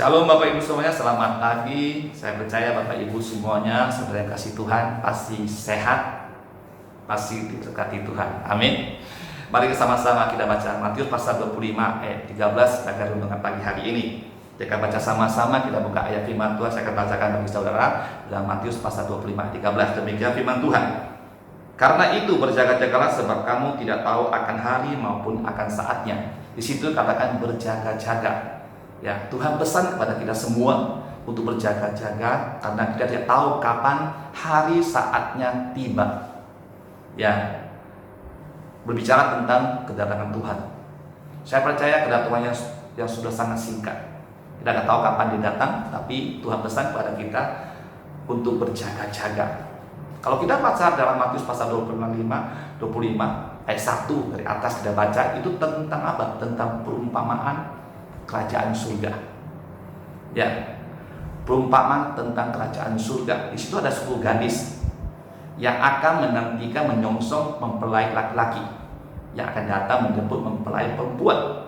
Shalom Bapak Ibu semuanya, selamat pagi. Saya percaya Bapak Ibu semuanya, saudara yang kasih Tuhan, pasti sehat, pasti diberkati Tuhan. Amin. Mari sama-sama kita baca Matius pasal 25 ayat 13 pada renungan pagi hari ini. Jika baca sama-sama, kita buka ayat firman Tuhan. Saya akan bacakan bagi saudara dalam Matius pasal 25 ayat 13. Demikian firman Tuhan. Karena itu berjaga-jagalah, sebab kamu tidak tahu akan hari maupun akan saatnya. Di situ katakan berjaga-jaga. Ya, Tuhan pesan kepada kita semua untuk berjaga-jaga karena kita tidak tahu kapan hari saatnya tiba. Ya, berbicara tentang kedatangan Tuhan. Saya percaya kedatangannya yang sudah sangat singkat. Kita tidak tahu kapan dia datang, tapi Tuhan pesan kepada kita untuk berjaga-jaga. Kalau kita baca dalam Matius pasal 25 ayat 1 dari atas kita baca, itu tentang apa? Tentang perumpamaan kerajaan surga. Ya, perumpamaan tentang kerajaan surga. Di situ ada 10 gadis yang akan menantikan menyongsong mempelai laki-laki yang akan datang menjemput mempelai perempuan.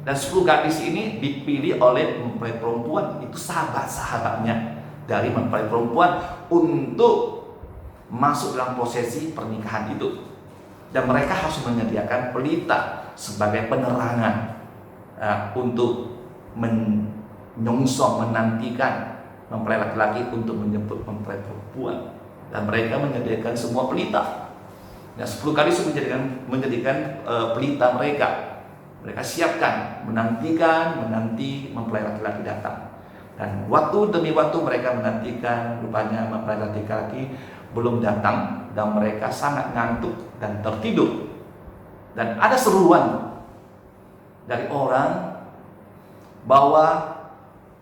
Dan 10 gadis ini dipilih oleh mempelai perempuan, itu sahabat-sahabatnya dari mempelai perempuan untuk masuk dalam prosesi pernikahan itu. Dan mereka harus menyediakan pelita sebagai penerangan untuk menyongsong, menantikan mempelai laki-laki untuk menjemput mempelai perempuan. Dan mereka menyediakan semua pelita. Nah, 10 kali menjadikan pelita mereka. Mereka siapkan, menanti mempelai laki-laki datang. Dan waktu demi waktu mereka menantikan, rupanya mempelai laki-laki belum datang dan mereka sangat ngantuk dan tertidur. Dan ada seruan dari orang bahwa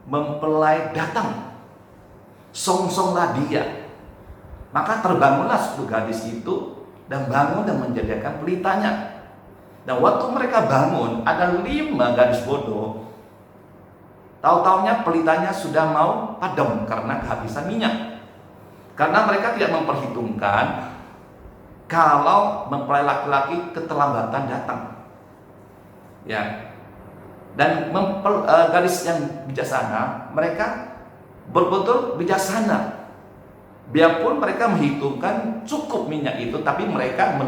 mempelai datang, songsonglah dia. Maka terbangunlah 10 gadis itu dan bangun dan menjadikan pelitanya. Dan waktu mereka bangun, ada 5 gadis bodoh. Tahu-taunya pelitanya sudah mau padam karena kehabisan minyak. Karena mereka tidak memperhitungkan kalau mempelai laki-laki keterlambatan datang. Ya. Dan gadis yang bijaksana, mereka betul-betul bijaksana. Biarpun mereka menghitungkan cukup minyak itu, tapi mereka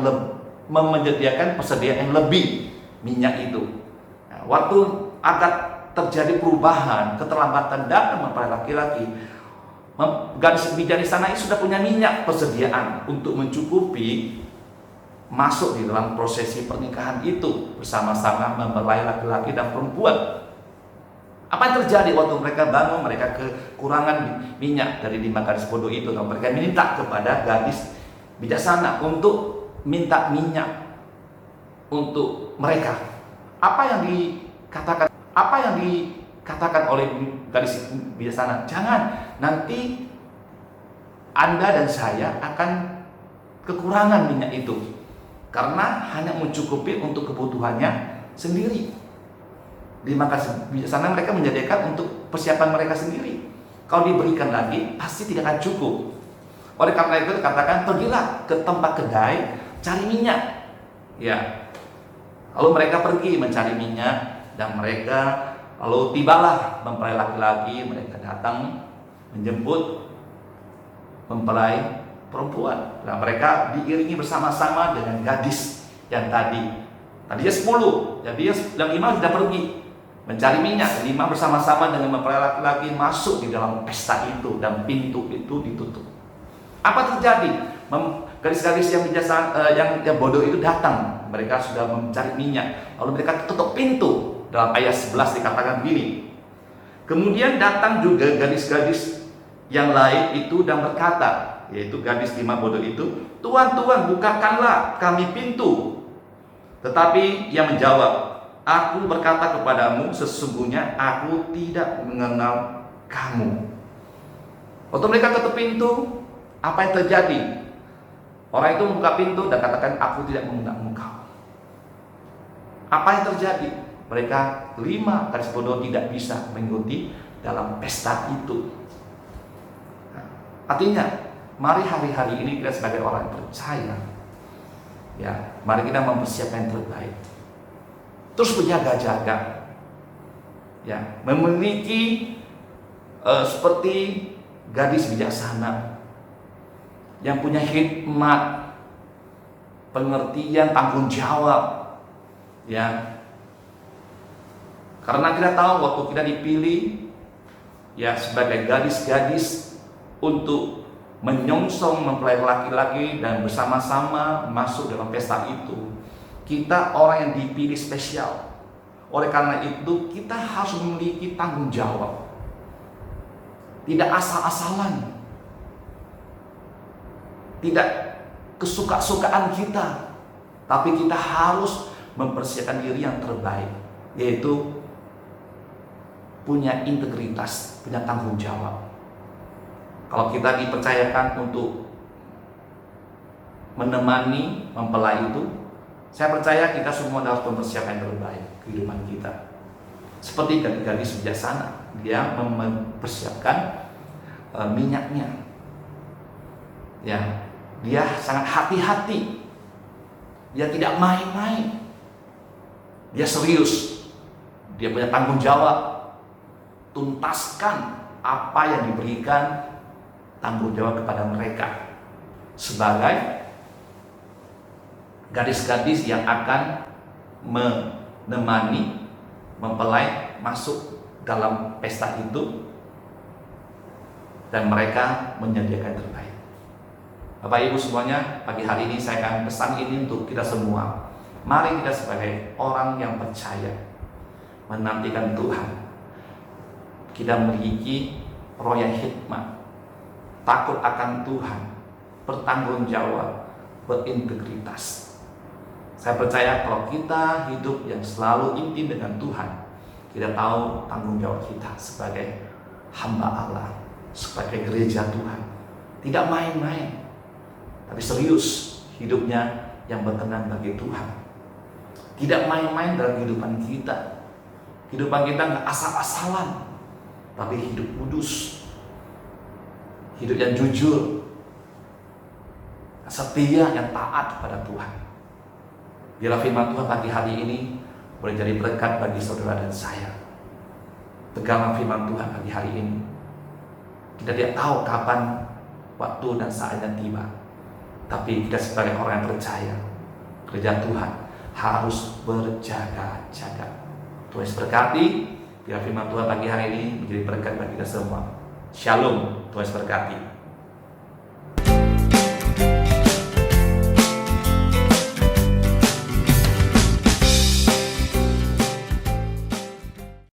menyediakan persediaan yang lebih minyak itu. Nah, waktu akan terjadi perubahan, keterlambatan datang mempelai laki-laki, gadis bijaksana ini sudah punya minyak persediaan untuk mencukupi masuk di dalam prosesi pernikahan itu bersama-sama mempelai laki-laki dan perempuan. Apa yang terjadi waktu mereka bangun? Mereka kekurangan minyak dari 5 gadis bodoh itu, dan mereka minta kepada gadis bijaksana untuk minta minyak untuk mereka. Apa yang dikatakan oleh gadis bijaksana? Jangan, nanti Anda dan saya akan kekurangan minyak itu. Karena hanya mencukupi untuk kebutuhannya sendiri. Di maka sana mereka menyediakan untuk persiapan mereka sendiri. Kalau diberikan lagi, pasti tidak akan cukup. Oleh karena itu dikatakan, pergilah ke tempat kedai, cari minyak. Ya. Lalu mereka pergi mencari minyak, dan mereka lalu tibalah mempelai laki-laki, mereka datang menjemput mempelai perempuan. Nah, mereka diiringi bersama-sama dengan gadis yang tadinya 10, jadi yang 5 sudah pergi mencari minyak. 5 bersama-sama dengan mempelai laki-laki masuk di dalam pesta itu, dan pintu itu ditutup. Apa terjadi? Gadis-gadis yang bijaksana, yang bodoh itu datang. Mereka sudah mencari minyak, lalu mereka tutup pintu. Dalam ayat 11 dikatakan begini. Kemudian datang juga gadis-gadis yang lain itu dan berkata, yaitu gadis 5 bodoh itu, "Tuan, Tuan, bukakanlah kami pintu." Tetapi ia menjawab, "Aku berkata kepadamu, sesungguhnya aku tidak mengenal kamu." Waktu mereka ketuk pintu, apa yang terjadi? Orang itu membuka pintu dan katakan, "Aku tidak mengenal engkau." Apa yang terjadi? Mereka 5 gadis bodoh tidak bisa mengikuti dalam pesta itu. Artinya, mari hari-hari ini kita sebagai orang yang percaya, ya, mari kita mempersiapkan yang terbaik. Terus berjaga-jaga. ya, memiliki seperti gadis bijaksana yang punya hikmat, pengertian, tanggung jawab, ya. Karena kita tahu waktu kita dipilih ya sebagai gadis-gadis untuk menyongsong mempelai laki-laki dan bersama-sama masuk dalam pesta itu, kita orang yang dipilih spesial. Oleh karena itu kita harus memiliki tanggung jawab, tidak asal-asalan, tidak kesuka-sukaan kita, tapi kita harus mempersiapkan diri yang terbaik, yaitu punya integritas, punya tanggung jawab. Kalau kita dipercayakan untuk menemani mempelai itu, saya percaya kita semua harus mempersiapkan yang terbaik kehidupan kita. Seperti gadis bijaksana, dia mempersiapkan minyaknya, ya, dia sangat hati-hati, dia tidak main-main, dia serius, dia punya tanggung jawab, tuntaskan apa yang diberikan tanggung jawab kepada mereka sebagai gadis-gadis yang akan menemani mempelai masuk dalam pesta itu, dan mereka menyediakan yang terbaik. Bapak Ibu semuanya, pagi hari ini saya akan pesan ini untuk kita semua. Mari kita sebagai orang yang percaya menantikan Tuhan, kita memiliki roh yang hikmat, takut akan Tuhan, bertanggung jawab, berintegritas. Saya percaya kalau kita hidup yang selalu intim dengan Tuhan, kita tahu tanggung jawab kita sebagai hamba Allah, sebagai gereja Tuhan. Tidak main-main, tapi serius hidupnya yang berkenan bagi Tuhan. Tidak main-main dalam kehidupan kita. Kehidupan kita nggak asal-asalan, tapi hidup kudus, hidup yang jujur, setia, yang taat kepada Tuhan. Biarlah firman Tuhan pagi hari ini boleh jadi berkat bagi saudara dan saya. Peganglah firman Tuhan pagi hari ini. Kita tidak tahu kapan waktu dan saatnya tiba, tapi kita sebagai orang yang percaya, gereja Tuhan harus berjaga-jaga. Tuhan berkati. Biar firman Tuhan pagi hari ini menjadi berkat bagi kita semua. Shalom, Tuhan berkati.